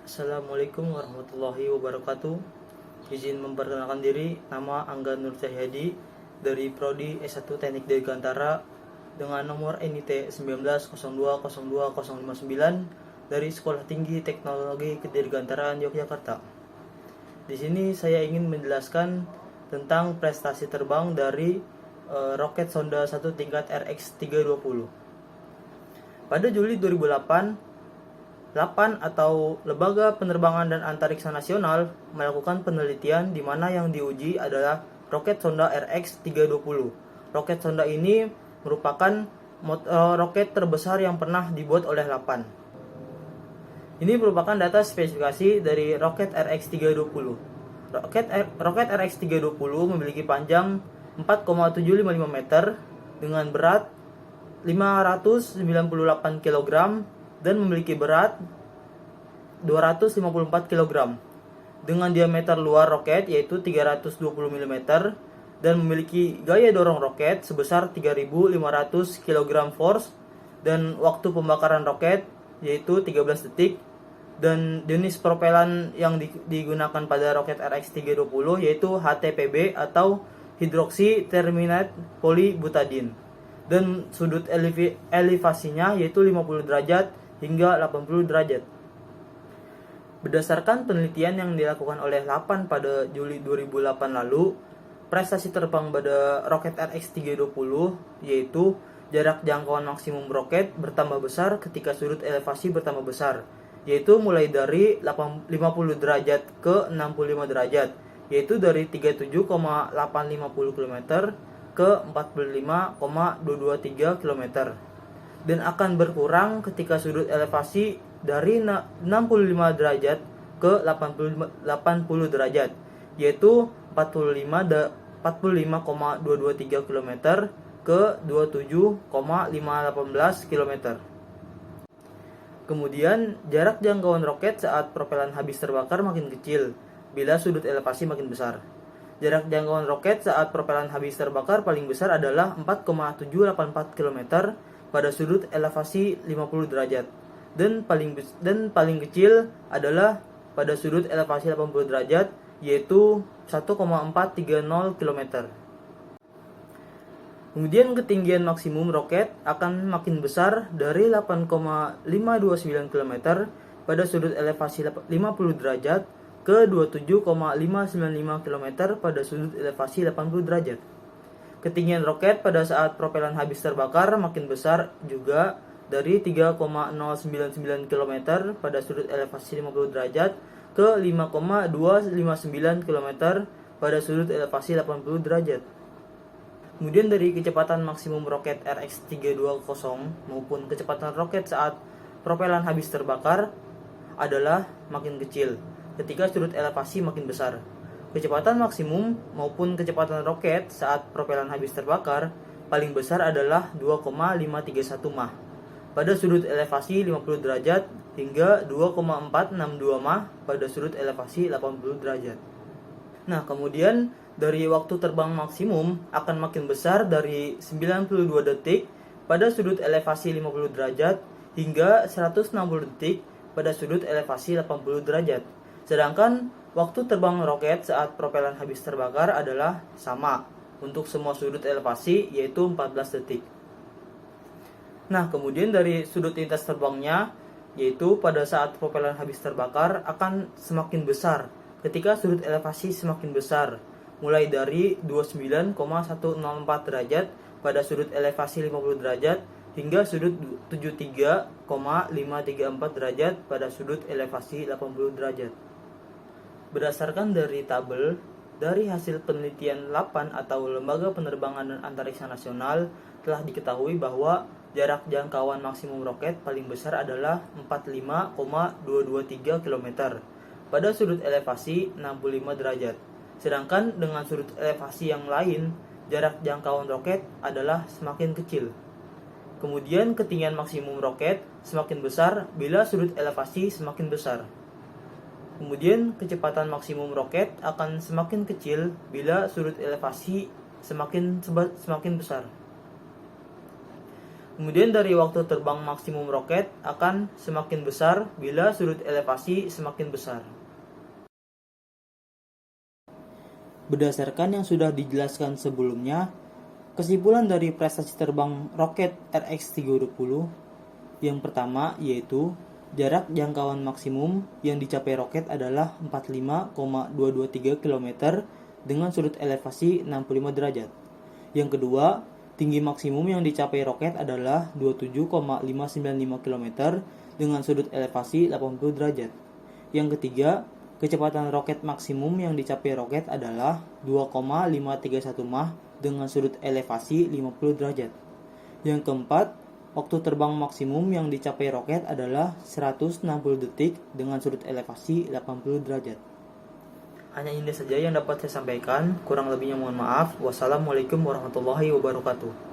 Assalamualaikum warahmatullahi wabarakatuh. Izin memperkenalkan diri, nama Angga Nur Cahyadi dari Prodi S1 Teknik Dirgantara dengan nomor NIT 19020259 dari Sekolah Tinggi Teknologi Kedirgantaraan Yogyakarta. Di sini saya ingin menjelaskan tentang prestasi terbang dari roket sonda 1 tingkat RX-320. Pada Juli 2008, LAPAN atau Lembaga Penerbangan dan Antariksa Nasional melakukan penelitian di mana yang diuji adalah roket sonda RX-320. Roket sonda ini merupakan roket terbesar yang pernah dibuat oleh LAPAN. Ini merupakan data spesifikasi dari roket RX-320. Roket RX-320 memiliki panjang 4,755 meter dengan berat 598 kg dan memiliki berat 254 kg dengan diameter luar roket yaitu 320 mm dan memiliki gaya dorong roket sebesar 3.500 kg force dan waktu pembakaran roket yaitu 13 detik dan jenis propelan yang digunakan pada roket RX-320 yaitu HTPB atau hidroksi terminate polybutadiene dan sudut elevasinya yaitu 50 derajat hingga 80 derajat. Berdasarkan penelitian yang dilakukan oleh LAPAN pada Juli 2008 lalu, prestasi terbang pada roket RX-320 yaitu jarak jangkauan maksimum roket bertambah besar ketika sudut elevasi bertambah besar, yaitu mulai dari 50 derajat ke 65 derajat, yaitu dari 37,850 km ke 45,223 km. Dan akan berkurang ketika sudut elevasi dari 65 derajat ke 80 derajat, yaitu 45,223 km ke 27,518 km. Kemudian jarak jangkauan roket saat propelan habis terbakar makin kecil bila sudut elevasi makin besar. Jarak jangkauan roket saat propelan habis terbakar paling besar adalah 4,784 km pada sudut elevasi 50 derajat dan paling kecil adalah pada sudut elevasi 80 derajat yaitu 1,430 km. Kemudian ketinggian maksimum roket akan makin besar dari 8,529 km pada sudut elevasi 50 derajat ke 27,595 km pada sudut elevasi 80 derajat. Ketinggian roket pada saat propelan habis terbakar makin besar juga dari 3,099 km pada sudut elevasi 50 derajat ke 5,259 km pada sudut elevasi 80 derajat. Kemudian dari kecepatan maksimum roket RX-320 maupun kecepatan roket saat propelan habis terbakar adalah makin kecil ketika sudut elevasi makin besar. Kecepatan maksimum maupun kecepatan roket saat propelan habis terbakar paling besar adalah 2,531 Mach pada sudut elevasi 50 derajat hingga 2,462 Mach pada sudut elevasi 80 derajat. Nah, kemudian dari waktu terbang maksimum akan makin besar dari 92 detik pada sudut elevasi 50 derajat hingga 160 detik pada sudut elevasi 80 derajat. Sedangkan waktu terbang roket saat propelan habis terbakar adalah sama untuk semua sudut elevasi yaitu 14 detik. Nah, kemudian dari sudut lintas terbangnya yaitu pada saat propelan habis terbakar akan semakin besar ketika sudut elevasi semakin besar, mulai dari 29,104 derajat pada sudut elevasi 50 derajat hingga sudut 73,534 derajat pada sudut elevasi 80 derajat. Berdasarkan dari tabel dari hasil penelitian LAPAN atau Lembaga Penerbangan dan Antariksa Nasional telah diketahui bahwa jarak jangkauan maksimum roket paling besar adalah 45,223 km pada sudut elevasi 65 derajat. Sedangkan dengan sudut elevasi yang lain, jarak jangkauan roket adalah semakin kecil. Kemudian ketinggian maksimum roket semakin besar bila sudut elevasi semakin besar. Kemudian kecepatan maksimum roket akan semakin kecil bila sudut elevasi semakin besar. Kemudian dari waktu terbang maksimum roket akan semakin besar bila sudut elevasi semakin besar. Berdasarkan yang sudah dijelaskan sebelumnya, kesimpulan dari prestasi terbang roket RX-320 yang pertama yaitu jarak jangkauan maksimum yang dicapai roket adalah 45,223 km dengan sudut elevasi 65 derajat. Yang kedua, tinggi maksimum yang dicapai roket adalah 27,595 km dengan sudut elevasi 80 derajat. Yang ketiga, kecepatan roket maksimum yang dicapai roket adalah 2,531 Mach dengan sudut elevasi 50 derajat. Yang keempat, waktu terbang maksimum yang dicapai roket adalah 160 detik dengan sudut elevasi 80 derajat. Hanya ini saja yang dapat saya sampaikan, kurang lebihnya mohon maaf. Wassalamualaikum warahmatullahi wabarakatuh.